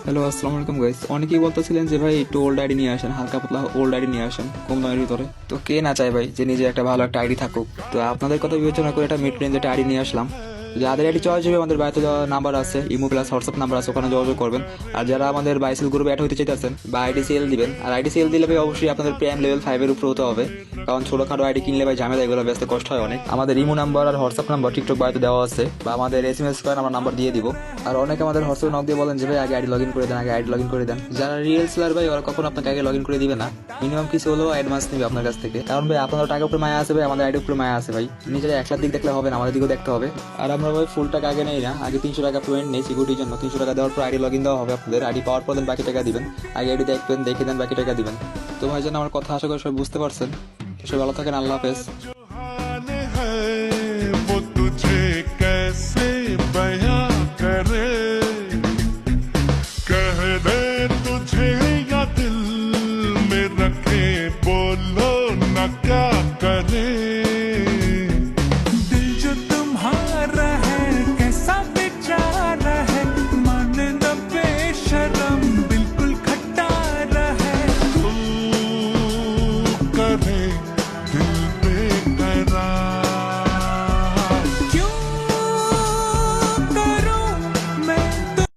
Hello, আসসালামু আলাইকুম guys. অনেকেই বলতেছিলেন যে ভাই একটু ওল্ড আইডি নিয়ে আসেন, হালকা পাতলা ওল্ড আইডি নিয়ে আসেন কম দামের ভিতরে। তো কে না চায় ভাই যে নিজে একটা ভালো একটা আইডি থাকুক। তো আপনাদের কথা বিবেচনা করে একটা মিড রেঞ্জ একটা আইডি নিয়ে আসলাম। যাদের আইডি চয়েস হবে আমাদের বাড়িতে দেওয়া নাম্বার আছে, ইমো প্লাস হোয়াটসঅ্যাপ নাম্বার আছে, ওখানে যোগাযোগ করবেন। আর যারা আমাদের বাইসেল গ্রুপে অ্যাড হতে চাইতেছেন বা আইডি সেল দিবেন, আর আইডি সেল দিলে ভাই অবশ্যই আপনাদের প্রাইম লেভেল 5 এর উপরে হতে হবে, কারণ ছোটখাটো আইডি কিনলে ভাই ঝামেলা, এগুলো ব্যস্ত কষ্ট হয় অনেক। আমাদের ইমো নাম্বার আর হোয়াটসঅ্যাপ নাম্বার টিকটক বাড়িতে দেওয়া আছে, বা আমাদের SMS করেন, আমরা নাম্বার দিয়ে দিব। আর অনেকে আমাদের হোয়াটসঅ্যাপ নক দিয়ে বলেন যে ভাই আগে আইডি লগ ইন করে দেন, আগে আইডি লগ ইন করে দেন। যারা রিয়েল সেলার ভাই ওরা কখন আপনাকে আগে লগ ইন করে দিবে না, মিনিমাম কিছু হলেও অ্যাডভান্স নেবে আপনার কাছ থেকে। কারণ ভাই আপনাদের টাকার উপরে মায়া আছে ভাই, আমাদের আইডির উপরে মায়া আছে ভাই। নিজের 1 লাখ দিক দেখলে হবে না, আমাদের দিকেও দেখতে হবে। আর আমরা ভাই ফুল টাকা আগে নেই না, আগে 300 টাকা পেমেন্ট নেই সিকিউরিটির জন্য। 300 টাকা দেওয়ার পর আইডি লগ ইন দেওয়া হবে আপনাদের। আইডি পাওয়ার পর দেন বাকি টাকা দিবেন। আগে আইডি দেখবেন, দেখে দেন বাকি টাকা দিবেন। তো ভাই জান আমার কথা আশা করি সবাই বুঝতে পারছেন। তো সবাই ভালো থাকেন, আল্লাহ হাফেজ।